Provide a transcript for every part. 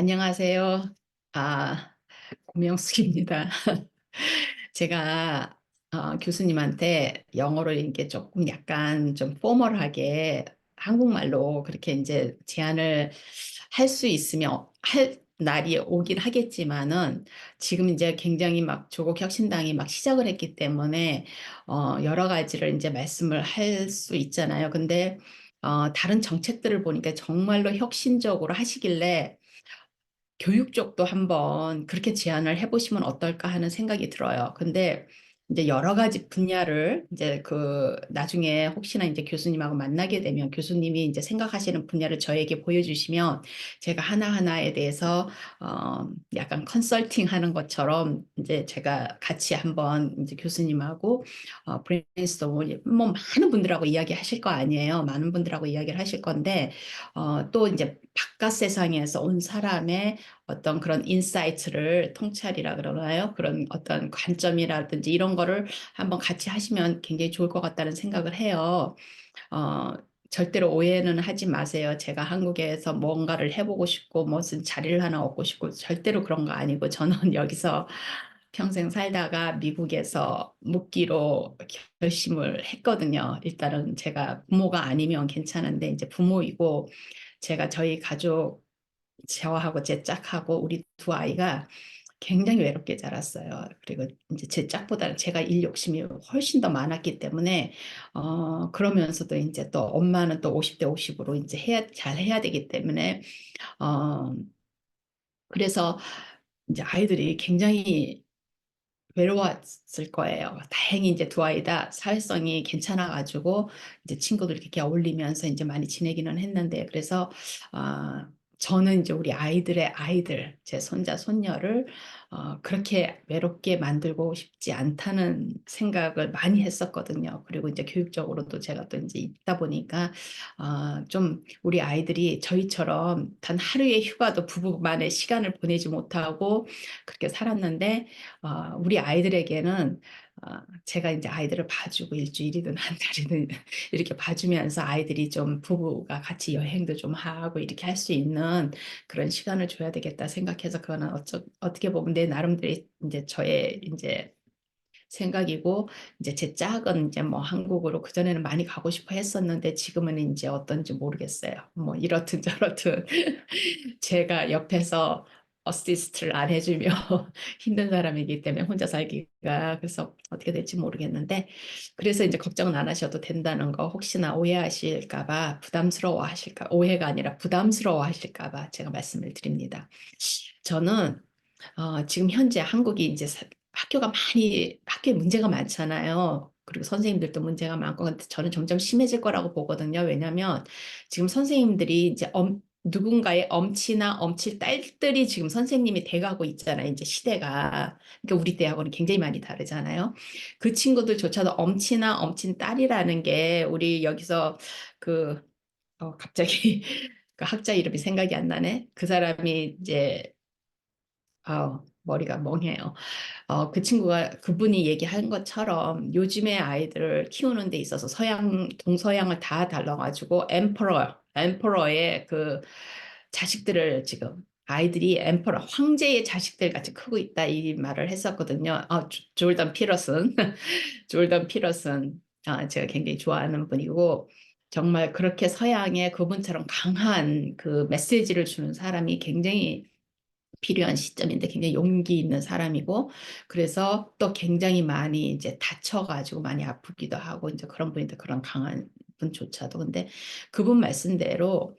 안녕하세요. 아, 고명숙입니다. 제가 교수님한테 영어를 이게 조금 약간 좀 포멀하게 한국말로 그렇게 이제 제안을 할 수 있으면 할 날이 오긴 하겠지만은 지금 이제 굉장히 막 조국 혁신당이 막 시작을 했기 때문에 여러 가지를 이제 말씀을 할 수 있잖아요. 근데 다른 정책들을 보니까 정말로 혁신적으로 하시길래 교육 쪽도 한번 그렇게 제안을 해보시면 어떨까 하는 생각이 들어요. 근데 이제 여러 가지 분야를 이제 그 나중에 혹시나 이제 교수님하고 만나게 되면 교수님이 이제 생각하시는 분야를 저에게 보여주시면 제가 하나하나에 대해서 약간 컨설팅 하는 것처럼 이제 제가 같이 한번 이제 교수님하고 브레인스토밍 뭐 많은 분들하고 이야기하실 거 아니에요. 많은 분들하고 이야기를 하실 건데 또 이제 바깥 세상에서 온 사람의 어떤 그런 인사이트를 통찰이라 그러나요? 그런 어떤 관점이라든지 이런 거를 한번 같이 하시면 굉장히 좋을 것 같다는 생각을 해요. 어, 절대로 오해는 하지 마세요. 제가 한국에서 뭔가를 해보고 싶고 무슨 자리를 하나 얻고 싶고 절대로 그런 거 아니고 저는 여기서 평생 살다가 미국에서 묵기로 결심을 했거든요. 일단은 제가 부모가 아니면 괜찮은데 이제 부모이고 제가 저희 가족 저하고 제 짝하고 우리 두 아이가 굉장히 외롭게 자랐어요. 그리고 이제 제 짝보다는 제가 일 욕심이 훨씬 더 많았기 때문에 그러면서도 이제 또 엄마는 또 50대 50으로 이제 잘 해야 되기 때문에 어 그래서 이제 아이들이 굉장히 외로웠을 거예요. 다행히 이제 두 아이 다 사회성이 괜찮아가지고 이제 친구들 이렇게 어울리면서 이제 많이 지내기는 했는데 그래서 아 저는 이제 우리 아이들의 아이들, 제 손자, 손녀를 그렇게 외롭게 만들고 싶지 않다는 생각을 많이 했었거든요. 그리고 이제 교육적으로도 제가 또 이제 있다 보니까 좀 우리 아이들이 저희처럼 단 하루의 휴가도 부부만의 시간을 보내지 못하고 그렇게 살았는데 우리 아이들에게는 제가 이제 아이들을 봐주고 일주일이든 한 달이든 이렇게 봐주면서 아이들이 좀 부부가 같이 여행도 좀 하고 이렇게 할 수 있는 그런 시간을 줘야 되겠다 생각해서 그거는 어떻게 보면 내 나름대로 이제 저의 이제 생각이고 이제 제 짝은 이제 뭐 한국으로 그전에는 많이 가고 싶어 했었는데 지금은 이제 어떤지 모르겠어요. 뭐 이렇든 저렇든 제가 옆에서 어시스트를 안 해주며 힘든 사람이기 때문에 혼자 살기가 그래서 어떻게 될지 모르겠는데 그래서 이제 걱정은 안 하셔도 된다는 거 혹시나 오해하실까 봐 부담스러워 하실까 오해가 아니라 부담스러워 하실까 봐 제가 말씀을 드립니다. 저는 지금 현재 한국이 이제 학교가 많이 학교에 문제가 많잖아요. 그리고 선생님들도 문제가 많고 근데 저는 점점 심해질 거라고 보거든요. 왜냐하면 지금 선생님들이 이제 누군가의 엄치나 엄칠 딸들이 지금 선생님이 돼가고 있잖아요. 이제 시대가. 그러니까 우리 때하고는 굉장히 많이 다르잖아요. 그 친구들조차도 엄치나 엄친 딸이라는 게 우리 여기서 그 갑자기 그 학자 이름이 생각이 안 나네. 그 사람이 이제 머리가 멍해요. 그 친구가 그분이 얘기한 것처럼 요즘의 아이들을 키우는 데 있어서 동서양을 다 달라가지고 엠퍼러의 그 자식들을 지금 아이들이 엠퍼러, 황제의 자식들 같이 크고 있다 이 말을 했었거든요. 졸던 피러슨, 졸던 피러슨, 제가 굉장히 좋아하는 분이고 정말 그렇게 서양의 그분처럼 강한 그 메시지를 주는 사람이 굉장히 필요한 시점인데 굉장히 용기 있는 사람이고 그래서 또 굉장히 많이 이제 다쳐가지고 많이 아프기도 하고 이제 그런 분인데 그런 강한 분조차도 근데 그분 말씀대로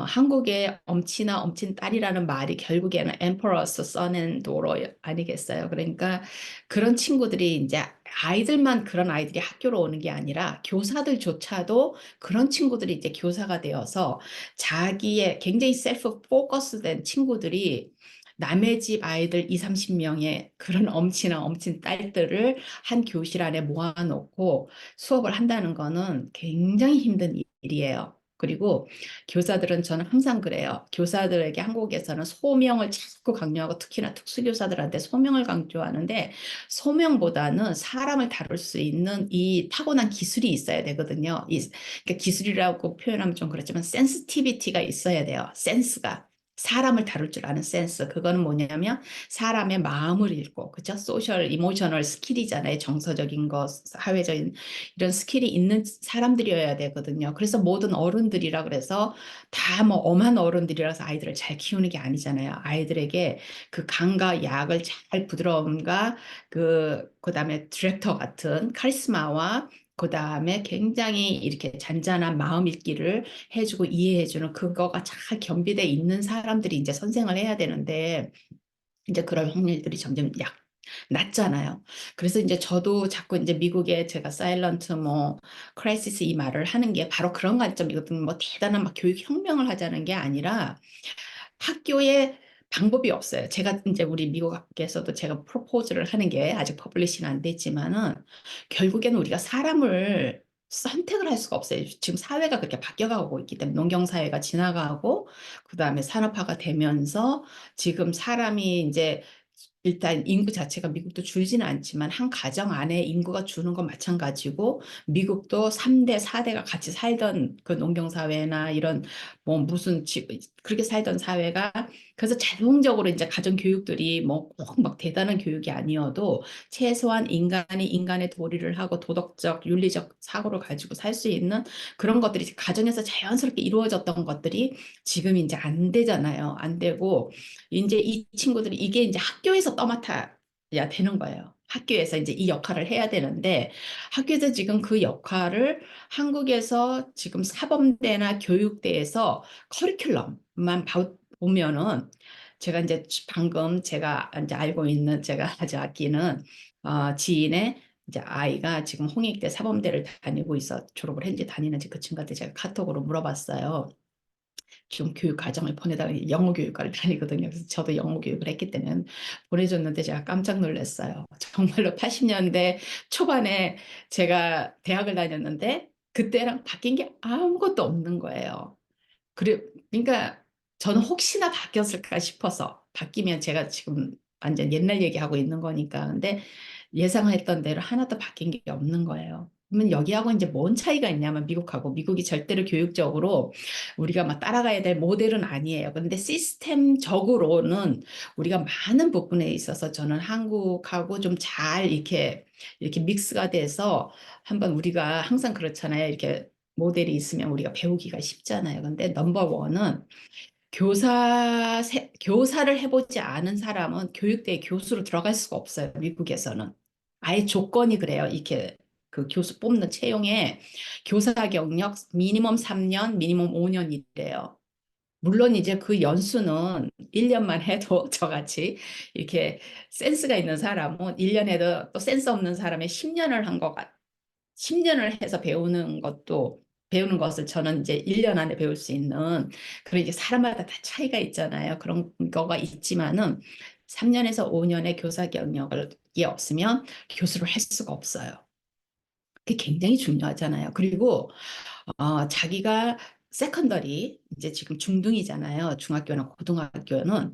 한국의 엄치나 엄친 딸이라는 말이 결국에는 emperor's son and daughter 아니겠어요. 그러니까 그런 친구들이 이제 아이들만 그런 아이들이 학교로 오는 게 아니라 교사들조차도 그런 친구들이 이제 교사가 되어서 자기의 굉장히 셀프 포커스된 친구들이 남의 집 아이들 2, 30명의 그런 엄치나 엄친 딸들을 한 교실 안에 모아놓고 수업을 한다는 거는 굉장히 힘든 일이에요. 그리고 교사들은 저는 항상 그래요. 교사들에게 한국에서는 소명을 자꾸 강조하고 특히나 특수교사들한테 소명을 강조하는데 소명보다는 사람을 다룰 수 있는 이 타고난 기술이 있어야 되거든요. 그러니까 기술이라고 표현하면 좀 그렇지만 센시티비티가 있어야 돼요. 센스가. 사람을 다룰 줄 아는 센스. 그거는 뭐냐면 사람의 마음을 읽고, 그죠? 소셜 이모셔널 스킬이잖아요. 정서적인 거, 사회적인 이런 스킬이 있는 사람들이어야 되거든요. 그래서 모든 어른들이라 그래서 다 뭐 엄한 어른들이라서 아이들을 잘 키우는 게 아니잖아요. 아이들에게 그 감과 약을 잘 부드러움과 그다음에 디렉터 같은 카리스마와 그다음에 굉장히 이렇게 잔잔한 마음 읽기를 해주고 이해해주는 그거가 잘 겸비돼 있는 사람들이 이제 선생을 해야 되는데 이제 그럴 확률들이 점점 낮잖아요. 그래서 이제 저도 자꾸 이제 미국에 제가 사일런트 뭐 크라이시스 이 말을 하는 게 바로 그런 관점이거든요. 뭐 대단한 막 교육 혁명을 하자는 게 아니라 학교에 방법이 없어요. 제가 이제 우리 미국에서도 제가 프로포즈를 하는 게 아직 퍼블리시는 안 됐지만은 결국에는 우리가 사람을 선택을 할 수가 없어요. 지금 사회가 그렇게 바뀌어가고 있기 때문에 농경사회가 지나가고 그다음에 산업화가 되면서 지금 사람이 이제 일단 인구 자체가 미국도 줄지는 않지만 한 가정 안에 인구가 주는 건 마찬가지고 미국도 3대, 4대가 같이 살던 그 농경사회나 이런 뭐 무슨 그렇게 살던 사회가 그래서 자동적으로 이제 가정 교육들이 뭐 꼭 막 대단한 교육이 아니어도 최소한 인간이 인간의 도리를 하고 도덕적, 윤리적 사고를 가지고 살 수 있는 그런 것들이 가정에서 자연스럽게 이루어졌던 것들이 지금 이제 안 되잖아요. 안 되고 이제 이 친구들이 이게 이제 학교에서 떠맡아야 되는 거예요. 학교에서 이제 이 역할을 해야 되는데 학교에서 지금 그 역할을 한국에서 지금 사범대나 교육대에서 커리큘럼만 보면은 제가 이제 방금 제가 이제 알고 있는 제가 아주 아끼는 지인의 이제 아이가 지금 홍익대 사범대를 다니고 있어 졸업을 했는지 다니는지 그 친구한테 제가 카톡으로 물어봤어요. 좀 교육 과정을 보내다가 영어 교육과를 다니거든요. 그래서 저도 영어 교육을 했기 때문에 보내줬는데 제가 깜짝 놀랐어요. 정말로 80년대 초반에 제가 대학을 다녔는데 그때랑 바뀐 게 아무것도 없는 거예요. 그러니까 저는 혹시나 바뀌었을까 싶어서 바뀌면 제가 지금 완전 옛날 얘기하고 있는 거니까. 근데 예상했던 대로 하나도 바뀐 게 없는 거예요. 그러면 여기하고 이제 뭔 차이가 있냐면 미국하고 미국이 절대로 교육적으로 우리가 막 따라가야 될 모델은 아니에요. 그런데 시스템적으로는 우리가 많은 부분에 있어서 저는 한국하고 좀 잘 이렇게 믹스가 돼서 한번 우리가 항상 그렇잖아요. 이렇게 모델이 있으면 우리가 배우기가 쉽잖아요. 근데 넘버 원은 교사를 해보지 않은 사람은 교육대에 교수로 들어갈 수가 없어요. 미국에서는. 아예 조건이 그래요. 이렇게 그 교수 뽑는 채용에 교사 경력 미니멈 3년, 미니멈 5년이래요. 물론 이제 그 연수는 1년만 해도 저같이 이렇게 센스가 있는 사람은 1년 해도 또 센스 없는 사람의 10년을 한 것 같아요. 10년을 해서 배우는 것을 저는 이제 1년 안에 배울 수 있는 그런 이게 사람마다 다 차이가 있잖아요. 그런 거가 있지만은 3년에서 5년의 교사 경력이 없으면 교수를 할 수가 없어요. 그게 굉장히 중요하잖아요. 그리고 자기가 세컨더리 이제 지금 중등이잖아요. 중학교나 고등학교는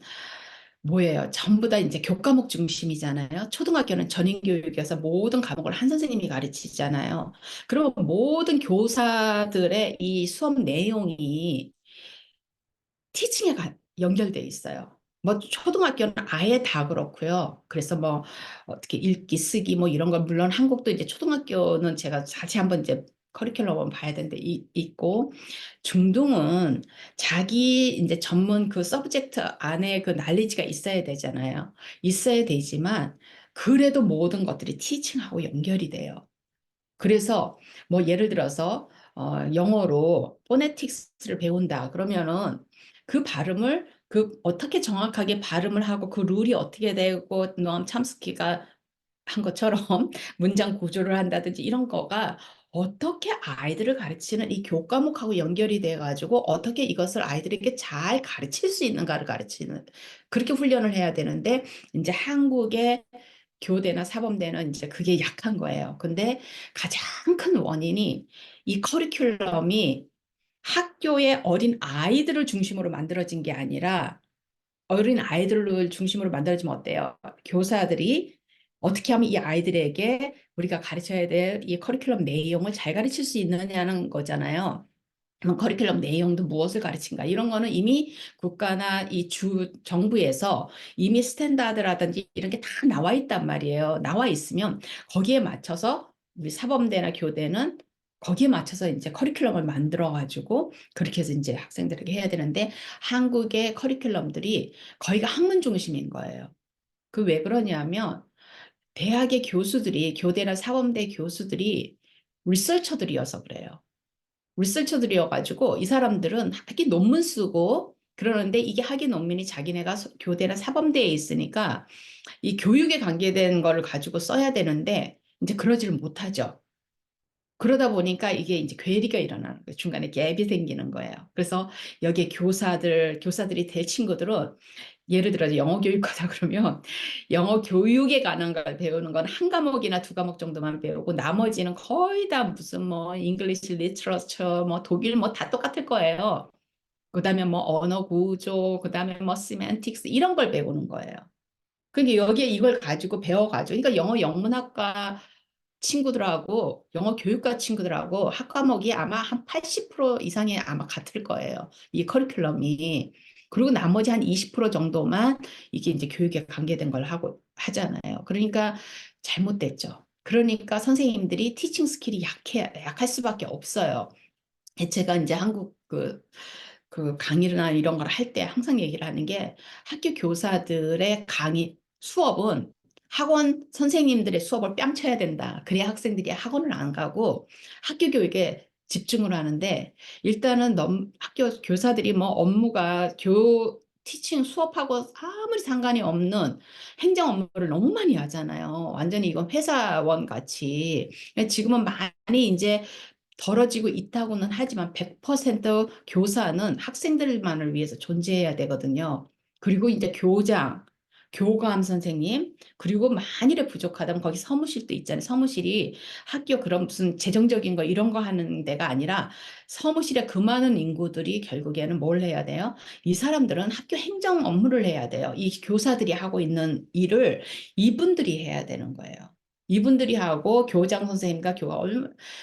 뭐예요? 전부 다 이제 교과목 중심이잖아요. 초등학교는 전인교육이어서 모든 과목을 한 선생님이 가르치잖아요. 그러면 모든 교사들의 이 수업 내용이 티칭에 연결돼 있어요. 뭐 초등학교는 아예 다 그렇고요. 그래서 뭐 어떻게 읽기, 쓰기 뭐 이런 건 물론 한국도 이제 초등학교는 제가 다시 한번 이제 커리큘럼을 봐야 되는데 있고 중등은 자기 이제 전문 그 서브젝트 안에 그 난리지가 있어야 되잖아요. 있어야 되지만 그래도 모든 것들이 티칭하고 연결이 돼요. 그래서 뭐 예를 들어서 영어로 포네틱스를 배운다 그러면은 그 발음을 그 어떻게 정확하게 발음을 하고 그 룰이 어떻게 되고 노암 첨스키가 한 것처럼 문장 구조를 한다든지 이런 거가 어떻게 아이들을 가르치는 이 교과목하고 연결이 돼 가지고 어떻게 이것을 아이들에게 잘 가르칠 수 있는가를 가르치는 그렇게 훈련을 해야 되는데 이제 한국의 교대나 사범대는 이제 그게 약한 거예요. 근데 가장 큰 원인이 이 커리큘럼이 학교의 어린 아이들을 중심으로 만들어진 게 아니라 어린 아이들을 중심으로 만들어지면 어때요? 교사들이 어떻게 하면 이 아이들에게 우리가 가르쳐야 될 이 커리큘럼 내용을 잘 가르칠 수 있느냐는 거잖아요. 커리큘럼 내용도 무엇을 가르친가 이런 거는 이미 국가나 이 주 정부에서 이미 스탠다드라든지 이런 게 다 나와 있단 말이에요. 나와 있으면 거기에 맞춰서 우리 사범대나 교대는 거기에 맞춰서 이제 커리큘럼을 만들어 가지고 그렇게 해서 이제 학생들에게 해야 되는데 한국의 커리큘럼들이 거의가 학문 중심인 거예요. 그 왜 그러냐면 대학의 교수들이 교대나 사범대 교수들이 리서처들이어서 그래요. 리서처들이어가지고 이 사람들은 학위 논문 쓰고 그러는데 이게 학위 논문이 자기네가 교대나 사범대에 있으니까 이 교육에 관계된 거를 가지고 써야 되는데 이제 그러지를 못하죠. 그러다 보니까 이게 이제 괴리가 일어나는 거예요. 중간에 갭이 생기는 거예요. 그래서 여기에 교사들이 될 친구들은 예를 들어서 영어 교육하자 그러면 영어 교육에 관한 걸 배우는 건 한 과목이나 두 과목 정도만 배우고 나머지는 거의 다 무슨 뭐 잉글리시 리터처 뭐 독일 뭐 다 똑같을 거예요. 그다음에 뭐 언어 구조, 그다음에 뭐 시멘틱스 이런 걸 배우는 거예요. 그러니까 여기에 이걸 가지고 배워가지고 그러니까 영어 영문학과 친구들하고 영어 교육과 친구들하고 학 과목이 아마 한 80% 이상이 아마 같을 거예요. 이 커리큘럼이. 그리고 나머지 한 20% 정도만 이게 이제 교육에 관계된 걸 하고 하잖아요. 그러니까 잘못됐죠. 그러니까 선생님들이 티칭 스킬이 약할 수밖에 없어요. 제가 이제 한국 그 강의나 이런 걸 할 때 항상 얘기를 하는 게 학교 교사들의 강의 수업은 학원 선생님들의 수업을 뺨쳐야 된다. 그래야 학생들이 학원을 안 가고 학교 교육에 집중을 하는데 일단은 학교 교사들이 뭐 업무가 티칭 수업하고 아무리 상관이 없는 행정 업무를 너무 많이 하잖아요. 완전히 이건 회사원 같이. 지금은 많이 이제 벌어지고 있다고는 하지만 100% 교사는 학생들만을 위해서 존재해야 되거든요. 그리고 이제 교장, 교감 선생님, 그리고 만일에 부족하다면 거기 사무실도 있잖아요. 사무실이 학교 그런 무슨 재정적인 거 이런 거 하는 데가 아니라 사무실에 그 많은 인구들이 결국에는 뭘 해야 돼요? 이 사람들은 학교 행정 업무를 해야 돼요. 이 교사들이 하고 있는 일을 이분들이 해야 되는 거예요. 이분들이 하고 교장 선생님과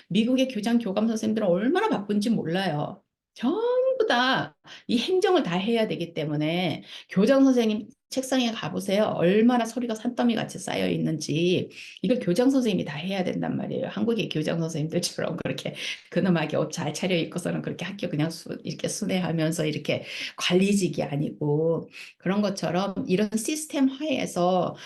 미국의 교장 교감 선생님들은 얼마나 바쁜지 몰라요. 전부 다 이 행정을 다 해야 되기 때문에 교장 선생님 책상에 가보세요. 얼마나 서류가 산더미 같이 쌓여 있는지 이걸 교장 선생님이 다 해야 된단 말이에요. 한국의 교장 선생님들처럼 그렇게 근엄하게 옷 잘 차려 입고서는 그렇게 학교 그냥 이렇게 순회하면서 이렇게 관리직이 아니고 그런 것처럼 이런 시스템 하에서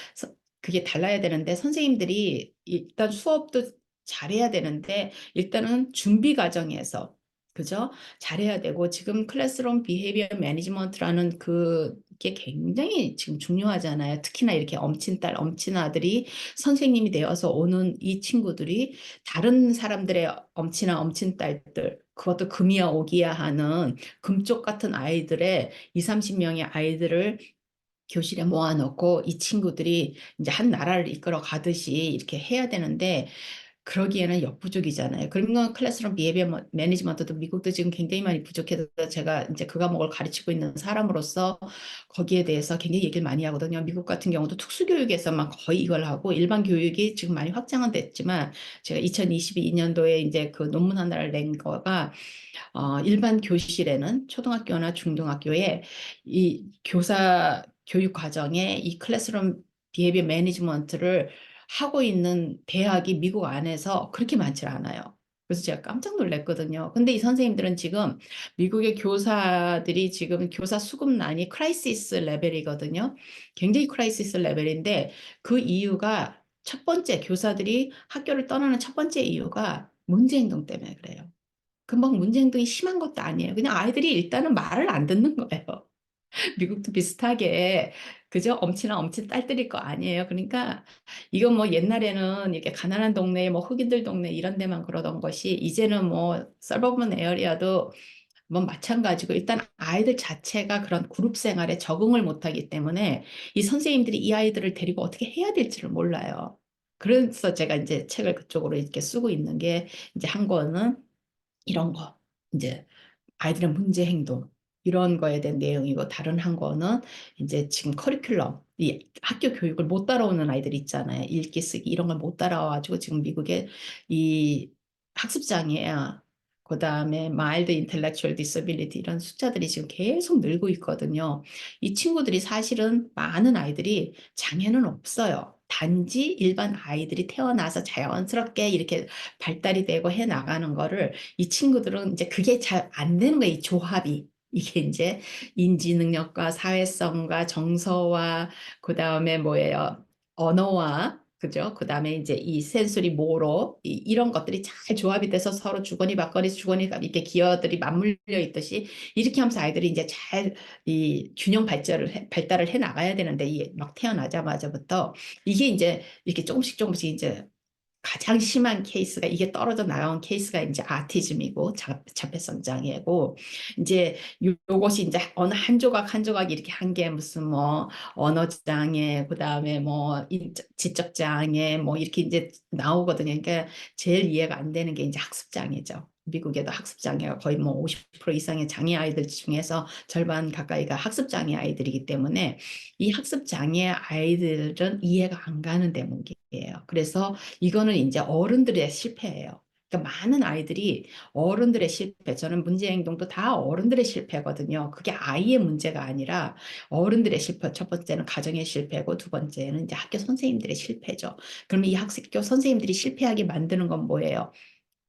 그게 달라야 되는데 선생님들이 일단 수업도 잘해야 되는데 일단은 준비 과정에서 그죠? 잘해야 되고 지금 클래스룸 비헤이비어 매니지먼트라는 그게 굉장히 지금 중요하잖아요. 특히나 이렇게 엄친 딸, 엄친 아들이 선생님이 되어서 오는 이 친구들이 다른 사람들의 엄친아, 엄친 딸들 그것도 금이야 오기야 하는 금쪽 같은 아이들의 2, 30명의 아이들을 교실에 모아놓고 이 친구들이 이제 한 나라를 이끌어 가듯이 이렇게 해야 되는데 그러기에는 역부족이잖아요. 그러면 클래스룸 비헤비어 매니지먼트도 미국도 지금 굉장히 많이 부족해서 제가 이제 그 과목을 가르치고 있는 사람으로서 거기에 대해서 굉장히 얘기를 많이 하거든요. 미국 같은 경우도 특수교육에서만 거의 이걸 하고 일반 교육이 지금 많이 확장은 됐지만 제가 2022년도에 이제 그 논문 하나를 낸 거가 일반 교실에는 초등학교나 중등학교에 이 교사 교육 과정에 이 클래스룸 비헤비어 매니지먼트를 하고 있는 대학이 미국 안에서 그렇게 많지 않아요. 그래서 제가 깜짝 놀랐거든요. 근데 이 선생님들은 지금 미국의 교사들이 지금 교사 수급난이 크라이시스 레벨이거든요. 굉장히 크라이시스 레벨인데 그 이유가 첫 번째 교사들이 학교를 떠나는 첫 번째 이유가 문제 행동 때문에 그래요. 금방 문제 행동이 심한 것도 아니에요. 그냥 아이들이 일단은 말을 안 듣는 거예요. 미국도 비슷하게 그죠? 엄친아 엄친 딸들일 거 아니에요. 그러니까 이건 뭐 옛날에는 이렇게 가난한 동네 뭐 흑인들 동네 이런 데만 그러던 것이 이제는 뭐 서버번 에어리아도 뭐 마찬가지고 일단 아이들 자체가 그런 그룹 생활에 적응을 못하기 때문에 이 선생님들이 이 아이들을 데리고 어떻게 해야 될지를 몰라요. 그래서 제가 이제 책을 그쪽으로 이렇게 쓰고 있는 게 이제 한 권은 이런 거 이제 아이들의 문제 행동 이런 거에 대한 내용이고 다른 한 거는 이제 지금 커리큘럼 이 학교 교육을 못 따라오는 아이들 있잖아요. 읽기 쓰기 이런 걸 못 따라와가지고 지금 미국의 이 학습장애야 그다음에 mild intellectual disability 이런 숫자들이 지금 계속 늘고 있거든요. 이 친구들이 사실은 많은 아이들이 장애는 없어요. 단지 일반 아이들이 태어나서 자연스럽게 이렇게 발달이 되고 해 나가는 거를 이 친구들은 이제 그게 잘 안 되는 거예요. 이 조합이. 이게 이제 인지 능력과 사회성과 정서와 그다음에 뭐예요? 언어와 그죠? 그다음에 이제 이 센소리 모로 이런 것들이 잘 조합이 돼서 서로 주거니 받거니 주거니 이렇게 기어들이 맞물려 있듯이 이렇게 하면서 아이들이 이제 잘 이 균형 발달을 해 나가야 되는데 이게 막 태어나자마자부터 이게 이제 이렇게 조금씩 조금씩 이제 가장 심한 케이스가 이게 떨어져 나온 케이스가 이제 아티즘이고 자폐성 장애고 이제 요것이 이제 어느 한 조각 한 조각 이렇게 한 게 무슨 뭐 언어 장애 그다음에 뭐 지적 장애 뭐 이렇게 이제 나오거든요. 그러니까 제일 이해가 안 되는 게 이제 학습 장애죠. 미국에도 학습 장애가 거의 뭐 50% 이상의 장애 아이들 중에서 절반 가까이가 학습 장애 아이들이기 때문에 이 학습 장애 아이들은 이해가 안 가는 대목이에요. 그래서 이거는 이제 어른들의 실패예요. 그러니까 많은 아이들이 어른들의 실패, 저는 문제 행동도 다 어른들의 실패거든요. 그게 아이의 문제가 아니라 어른들의 실패. 첫 번째는 가정의 실패고 두 번째는 이제 학교 선생님들의 실패죠. 그러면 이 학교 선생님들이 실패하게 만드는 건 뭐예요?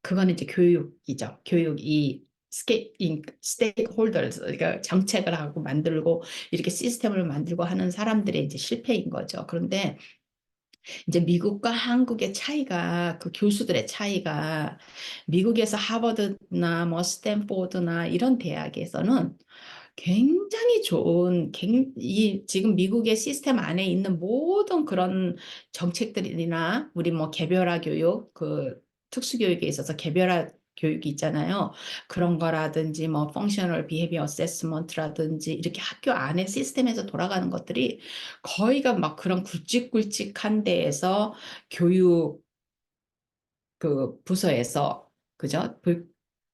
그거는 이제 교육이죠. 교육이 스테이크홀더스, 그러니까 정책을 하고 만들고 이렇게 시스템을 만들고 하는 사람들의 이제 실패인 거죠. 그런데 이제 미국과 한국의 차이가 그 교수들의 차이가 미국에서 하버드나 뭐 스탠포드나 이런 대학에서는 굉장히 좋은 이 지금 미국의 시스템 안에 있는 모든 그런 정책들이나 우리 뭐 개별화 교육 그 특수교육에 있어서 개별화 교육이 있잖아요. 그런 거라든지 뭐 펑셔널 비헤비어 어세스먼트라든지 이렇게 학교 안에 시스템에서 돌아가는 것들이 거의가 막 그런 굵직굵직한 데에서 교육 그 부서에서 그죠?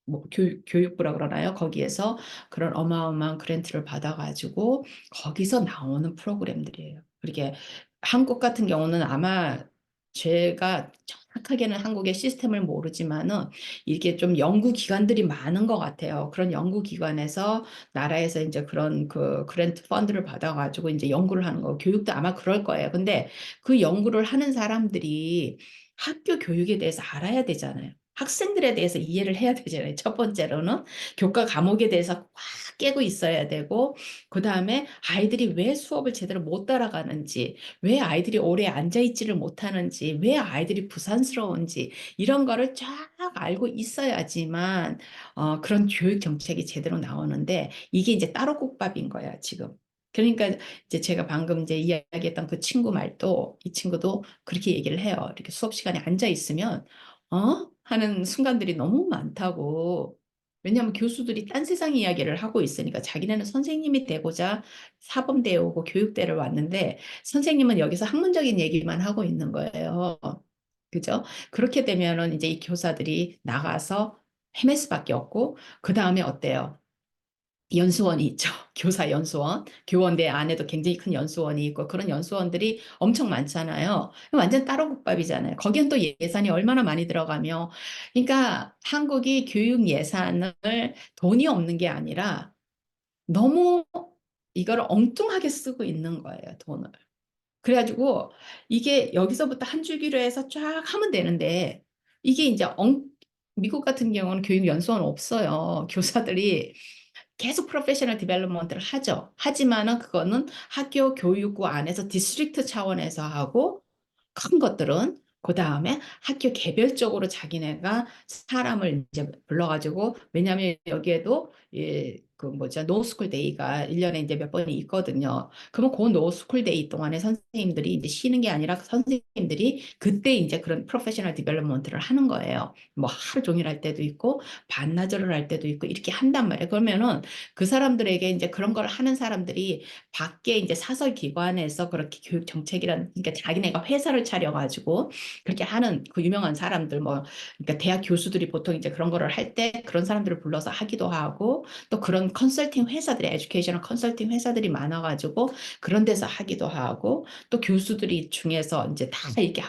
뭐 교육부라 그러나요? 거기에서 그런 어마어마한 그랜트를 받아가지고 거기서 나오는 프로그램들이에요. 그렇게 한국 같은 경우는 아마 제가 정확하게는 한국의 시스템을 모르지만은 이게 좀 연구기관들이 많은 것 같아요. 그런 연구기관에서 나라에서 이제 그런 그 그랜트 펀드를 받아가지고 이제 연구를 하는 거, 교육도 아마 그럴 거예요. 근데 그 연구를 하는 사람들이 학교 교육에 대해서 알아야 되잖아요. 학생들에 대해서 이해를 해야 되잖아요. 첫 번째로는 교과 과목에 대해서 꽉 깨고 있어야 되고, 그 다음에 아이들이 왜 수업을 제대로 못 따라가는지, 왜 아이들이 오래 앉아있지를 못하는지, 왜 아이들이 부산스러운지, 이런 거를 쫙 알고 있어야지만, 그런 교육 정책이 제대로 나오는데, 이게 이제 따로 국밥인 거야, 지금. 그러니까 이제 제가 방금 이제 이야기했던 그 친구 말도 이 친구도 그렇게 얘기를 해요. 이렇게 수업 시간에 앉아 있으면 하는 순간들이 너무 많다고. 왜냐하면 교수들이 딴 세상 이야기를 하고 있으니까 자기네는 선생님이 되고자 사범대에 오고 교육대를 왔는데 선생님은 여기서 학문적인 얘기만 하고 있는 거예요. 그죠? 그렇게 되면은 이제 이 교사들이 나가서 헤맬 수밖에 없고 그 다음에 어때요? 연수원이 있죠. 교사 연수원. 교원대 안에도 굉장히 큰 연수원이 있고 그런 연수원들이 엄청 많잖아요. 완전 따로 국밥이잖아요. 거기는 또 예산이 얼마나 많이 들어가며. 그러니까 한국이 교육 예산을 돈이 없는 게 아니라 너무 이걸 엉뚱하게 쓰고 있는 거예요, 돈을. 그래가지고 이게 여기서부터 한 주기로 해서 쫙 하면 되는데 이게 이제 미국 같은 경우는 교육 연수원 없어요. 교사들이 계속 프로페셔널 디벨롭먼트를 하죠. 하지만은 그거는 학교 교육부 안에서 디스트릭트 차원에서 하고 큰 것들은 그 다음에 학교 개별적으로 자기네가 사람을 이제 불러가지고 왜냐하면 여기에도 그 뭐죠 노스쿨 데이가 1년에 이제 몇 번이 있거든요. 그러면 그 노스쿨 데이 동안에 선생님들이 이제 쉬는 게 아니라 선생님들이 그때 이제 그런 프로페셔널 디벨롭먼트를 하는 거예요. 뭐 하루 종일 할 때도 있고 반나절을 할 때도 있고 이렇게 한단 말이에요. 그러면은 그 사람들에게 이제 그런 걸 하는 사람들이 밖에 이제 사설 기관에서 그렇게 교육 정책이란 그러니까 자기네가 회사를 차려가지고 그렇게 하는 그 유명한 사람들 뭐 그러니까 대학 교수들이 보통 이제 그런 거를 할 때 그런 사람들을 불러서 하기도 하고 또 그런 컨설팅 회사들이 에듀케이셔널 컨설팅 회사들이 많아가지고 그런 데서 하기도 하고 또 교수들이 중에서 이제 다 이렇게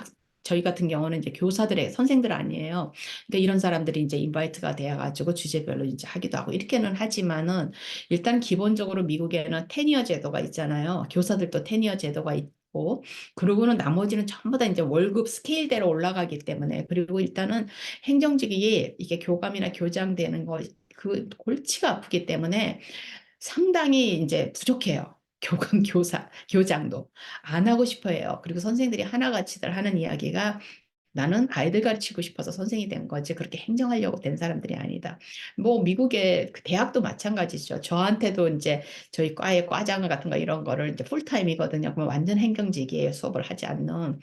저희 같은 경우는 이제 교사들의 선생들 아니에요. 그러니까 이런 사람들이 이제 인바이트가 돼가지고 주제별로 이제 하기도 하고 이렇게는 하지만은 일단 기본적으로 미국에는 테니어 제도가 있잖아요. 교사들도 테니어 제도가 있고 그러고는 나머지는 전부 다 이제 월급 스케일대로 올라가기 때문에 그리고 일단은 행정직이 이게 교감이나 교장 되는 거 그 골치가 아프기 때문에 상당히 이제 부족해요. 교감, 교사, 교장도 안 하고 싶어 해요. 그리고 선생들이 하나같이들 하는 이야기가 나는 아이들 가르치고 싶어서 선생이 된 거지 그렇게 행정하려고 된 사람들이 아니다. 뭐 미국의 그 대학도 마찬가지죠. 저한테도 이제 저희 과의 과장 같은 거 이런 거를 이제 풀타임이거든요. 그러면 완전 행정직이에요. 수업을 하지 않는.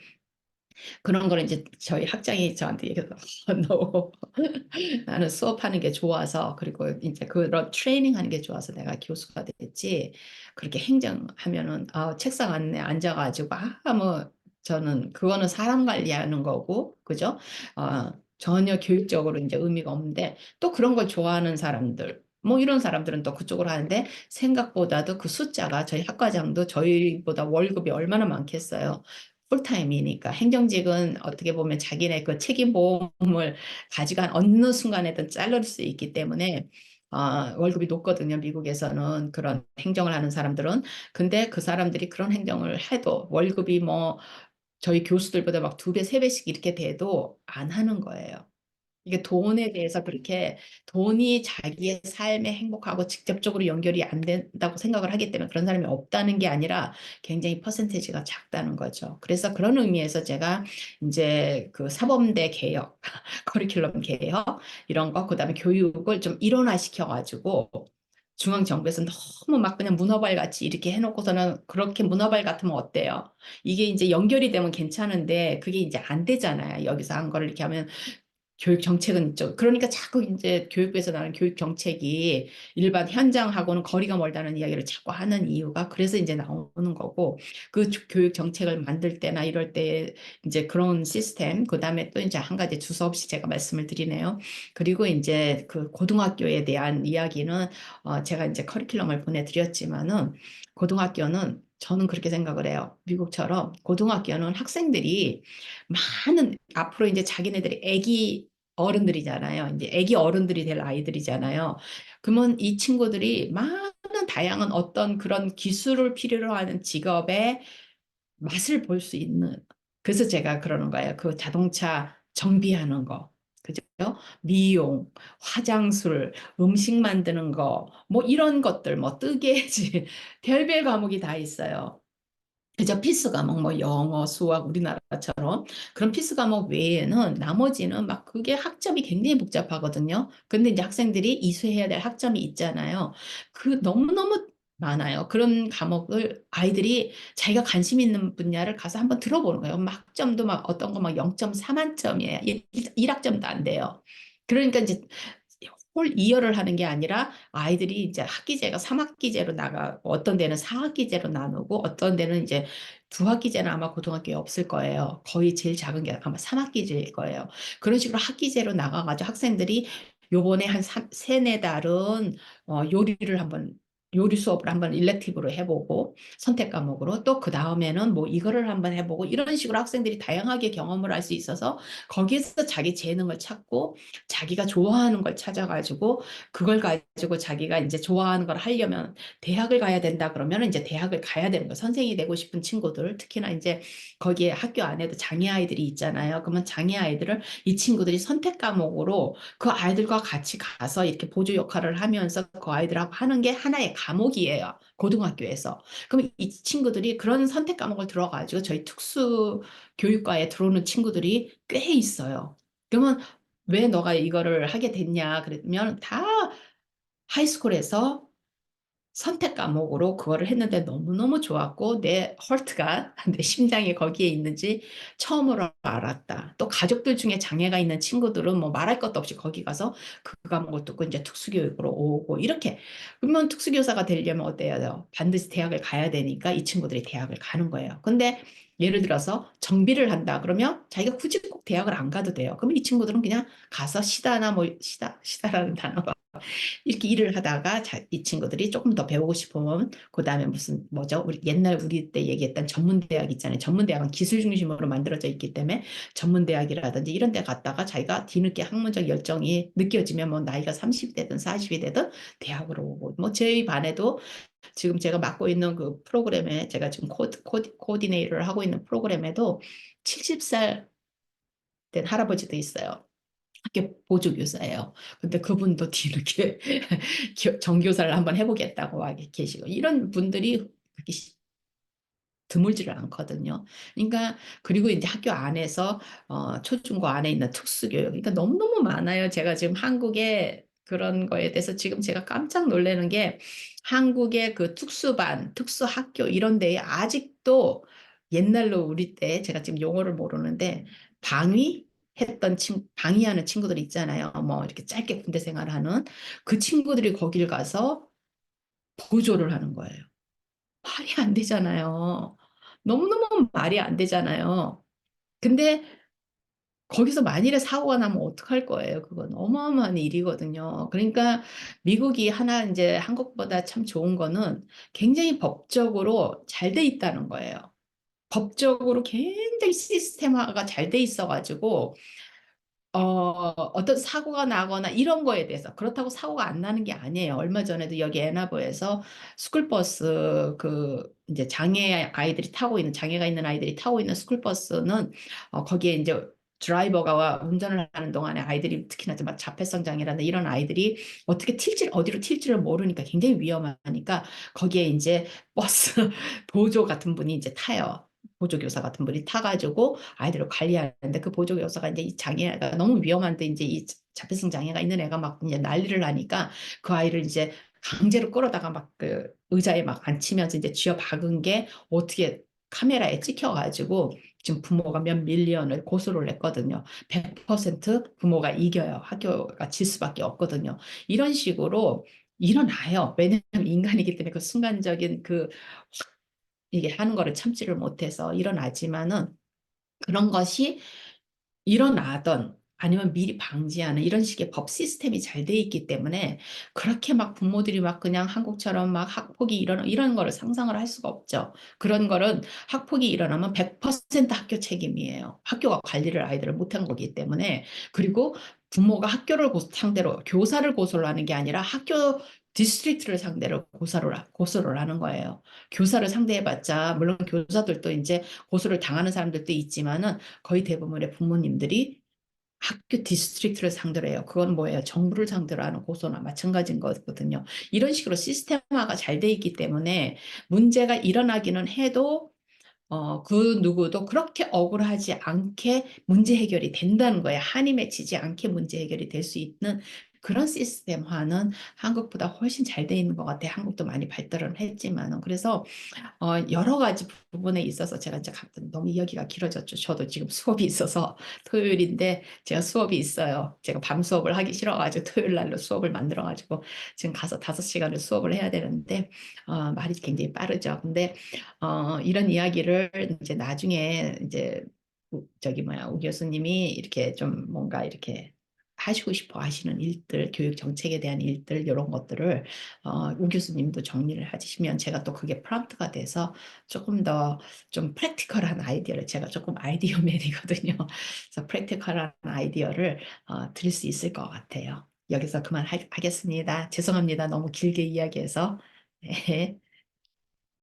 그런 거를 이제 저희 학장이 저한테 얘기해서 너 나는 수업하는 게 좋아서 그리고 이제 그런 트레이닝 하는 게 좋아서 내가 교수가 됐지 그렇게 행정하면은 책상 안에 앉아가지고 뭐 저는 그거는 사람 관리하는 거고 그죠? 전혀 교육적으로 이제 의미가 없는데 또 그런 걸 좋아하는 사람들 뭐 이런 사람들은 또 그쪽으로 하는데 생각보다도 그 숫자가 저희 학과장도 저희보다 월급이 얼마나 많겠어요. 풀타임이니까 행정직은 어떻게 보면 자기네 그 책임보험을 가져간 어느 순간에든 자를 수 있기 때문에 월급이 높거든요. 미국에서는 그런 행정을 하는 사람들은. 근데 그 사람들이 그런 행정을 해도 월급이 뭐 저희 교수들보다 막 두 배, 세 배씩 이렇게 돼도 안 하는 거예요. 이게 돈에 대해서 그렇게 돈이 자기의 삶에 행복하고 직접적으로 연결이 안 된다고 생각을 하기 때문에 그런 사람이 없다는 게 아니라 굉장히 퍼센테이지가 작다는 거죠. 그래서 그런 의미에서 제가 이제 그 사범대 개혁, 커리큘럼 개혁 이런 거, 그다음에 교육을 좀 일원화시켜가지고 중앙정부에서 너무 막 그냥 문어발 같이 이렇게 해놓고서는 그렇게 문어발 같으면 어때요? 이게 이제 연결이 되면 괜찮은데 그게 이제 안 되잖아요. 여기서 한 거를 이렇게 하면 교육 정책은 있죠. 그러니까 자꾸 이제 교육부에서 나는 교육 정책이 일반 현장하고는 거리가 멀다는 이야기를 자꾸 하는 이유가 그래서 이제 나오는 거고 그 교육 정책을 만들 때나 이럴 때 이제 그런 시스템 그다음에 또 이제 한 가지 두서없이 제가 말씀을 드리네요. 그리고 이제 그 고등학교에 대한 이야기는 제가 이제 커리큘럼을 보내드렸지만은 고등학교는 저는 그렇게 생각을 해요. 미국처럼 고등학교는 학생들이 많은 앞으로 이제 자기네들이 애기 어른들이잖아요. 이제 애기 어른들이 될 아이들이잖아요. 그러면 이 친구들이 많은 다양한 어떤 그런 기술을 필요로 하는 직업의 맛을 볼 수 있는. 그래서 제가 그러는 거예요. 그 자동차 정비하는 거. 그죠? 미용, 화장술, 음식 만드는 거, 뭐 이런 것들, 뭐 뜨개질, 별별 과목이 다 있어요. 그저 필수 과목 뭐 영어, 수학 우리나라처럼 그런 필수 과목 외에는 나머지는 막 그게 학점이 굉장히 복잡하거든요. 근데 이제 학생들이 이수해야 될 학점이 있잖아요. 그 너무너무 많아요. 그런 과목을 아이들이 자기가 관심 있는 분야를 가서 한번 들어보는 거예요. 막 학점도 막 어떤 거 막 0.4만점이에요. 1학점도 안 돼요. 그러니까 이제 홀 이어를 하는 게 아니라 아이들이 이제 학기제가 3학기제로 어떤 데는 4학기제로 나누고 어떤 데는 이제 2학기제는 아마 고등학교에 없을 거예요. 거의 제일 작은 게 아마 3학기제일 거예요. 그런 식으로 학기제로 나가가지고 학생들이 요번에 한 세네 달은 요리를 한번 요리 수업을 한번 일렉티브로 해보고 선택 과목으로 또 그 다음에는 뭐 이거를 한번 해보고 이런 식으로 학생들이 다양하게 경험을 할 수 있어서 거기에서 자기 재능을 찾고 자기가 좋아하는 걸 찾아가지고 그걸 가지고 자기가 이제 좋아하는 걸 하려면 대학을 가야 된다 그러면 이제 대학을 가야 되는 거예요. 선생이 되고 싶은 친구들 특히나 이제 거기에 학교 안에도 장애 아이들이 있잖아요. 그러면 장애 아이들을 이 친구들이 선택 과목으로 그 아이들과 같이 가서 이렇게 보조 역할을 하면서 그 아이들하고 하는 게 하나의 과목이에요. 고등학교에서. 그럼 이 친구들이 그런 선택 과목을 들어가지고 저희 특수 교육과에 들어오는 친구들이 꽤 있어요. 그러면 왜 너가 이거를 하게 됐냐 그러면 다 하이스쿨에서 선택 과목으로 그거를 했는데 너무너무 좋았고 내 헐트가 내 심장이 거기에 있는지 처음으로 알았다. 또 가족들 중에 장애가 있는 친구들은 뭐 말할 것도 없이 거기 가서 그 과목을 듣고 이제 특수교육으로 오고 이렇게 그러면 특수교사가 되려면 어때야 돼요? 반드시 대학을 가야 되니까 이 친구들이 대학을 가는 거예요. 근데 예를 들어서 정비를 한다 그러면 자기가 굳이 꼭 대학을 안 가도 돼요. 그러면 이 친구들은 그냥 가서 시다나 뭐 시다라는 단어가 이렇게 일을 하다가 이 친구들이 조금 더 배우고 싶으면 그다음에 무슨 뭐죠? 우리 때 얘기했던 전문대학 있잖아요. 전문대학은 기술 중심으로 만들어져 있기 때문에 전문대학이라든지 이런 데 갔다가 자기가 뒤늦게 학문적 열정이 느껴지면 뭐 나이가 30대든 40이 되든 대학으로 오고 뭐 저희 반에도 지금 제가 맡고 있는 그 프로그램에 제가 지금 코디네이터를 하고 있는 프로그램에도 70살 된 할아버지도 있어요. 학교 보조교사예요. 근데 그분도 뒤늦게 정교사를 한번 해보겠다고 계시고 이런 분들이 그렇게 드물지를 않거든요. 그러니까 그리고 이제 학교 안에서 초중고 안에 있는 특수교육 그러니까 너무너무 많아요. 제가 지금 한국에 그런 거에 대해서 지금 제가 깜짝 놀라는 게 한국의 그 특수반, 특수학교 이런 데에 아직도 옛날로 우리 때 제가 지금 용어를 모르는데 방위하는 친구들 있잖아요. 뭐 이렇게 짧게 군대 생활하는 그 친구들이 거길 가서 보조를 하는 거예요. 말이 안 되잖아요. 너무너무 말이 안 되잖아요. 근데 거기서 만일에 사고가 나면 어떡할 거예요? 그건 어마어마한 일이거든요. 그러니까 미국이 하나 이제 한국보다 참 좋은 거는 굉장히 법적으로 잘 돼 있다는 거예요. 법적으로 굉장히 시스템화가 잘 돼 있어가지고 어떤 사고가 나거나 이런 거에 대해서 그렇다고 사고가 안 나는 게 아니에요. 얼마 전에도 여기 애나버에서 스쿨버스 이제 장애가 있는 아이들이 타고 있는 스쿨버스는 거기에 이제 드라이버가 운전을 하는 동안에 아이들이 특히나 막 자폐성 장애라는 이런 아이들이 어디로 튈지를 모르니까 굉장히 위험하니까 거기에 이제 버스 보조 같은 분이 이제 타요. 보조교사 같은 분이 타가지고 아이들을 관리하는데 그 보조교사가 이제 이 장애가 너무 위험한데 이제 이 자폐성 장애가 있는 애가 막 이제 난리를 하니까 그 아이를 이제 강제로 끌어다가 막 그 의자에 막 앉히면서 이제 쥐어 박은 게 어떻게 카메라에 찍혀가지고 지금 부모가 몇 밀리언을 고소를 했거든요. 100% 부모가 이겨요. 학교가 질 수밖에 없거든요. 이런 식으로 일어나요. 왜냐하면 인간이기 때문에 그 순간적인 이게 하는 거를 참지를 못해서 일어나지만은 그런 것이 일어나던 아니면 미리 방지하는 이런 식의 법 시스템이 잘 돼 있기 때문에 그렇게 막 부모들이 막 그냥 한국처럼 막 학폭이 이런 거를 상상을 할 수가 없죠. 그런 거는 학폭이 일어나면 100% 학교 책임이에요. 학교가 관리를 아이들을 못한 거기 때문에 그리고 부모가 상대로 교사를 고소를 하는 게 아니라 학교 디스트릭트를 상대로 고소를 하는 거예요. 교사를 상대해봤자 물론 교사들도 이제 고소를 당하는 사람들도 있지만은 거의 대부분의 부모님들이 학교 디스트릭트를 상대로 해요. 그건 뭐예요? 정부를 상대로 하는 고소나 마찬가지인 거거든요. 이런 식으로 시스템화가 잘 돼 있기 때문에 문제가 일어나기는 해도 그 누구도 그렇게 억울하지 않게 문제 해결이 된다는 거예요. 한이 맺히지 않게 문제 해결이 될 수 있는 그런 시스템화는 한국보다 훨씬 잘 돼 있는 것 같아요. 한국도 많이 발달을 했지만은. 그래서 여러 가지 부분에 있어서 제가 이제 너무 이야기가 길어졌죠. 저도 지금 수업이 있어서 토요일인데 제가 수업이 있어요. 제가 밤 수업을 하기 싫어가지고 토요일 날로 수업을 만들어가지고 지금 가서 5시간을 수업을 해야 되는데 말이 굉장히 빠르죠. 근데 이런 이야기를 이제 나중에 이제 우 교수님이 이렇게 좀 뭔가 이렇게 하시고 싶어 하시는 일들, 교육 정책에 대한 일들, 이런 것들을 우 교수님도 정리를 하시면 제가 또 그게 프롬프트가 돼서 조금 더 좀 프랙티컬한 아이디어를 제가 조금 아이디어맨이거든요. 그래서 프랙티컬한 아이디어를 드릴 수 있을 것 같아요. 여기서 그만하겠습니다. 죄송합니다. 너무 길게 이야기해서. 네.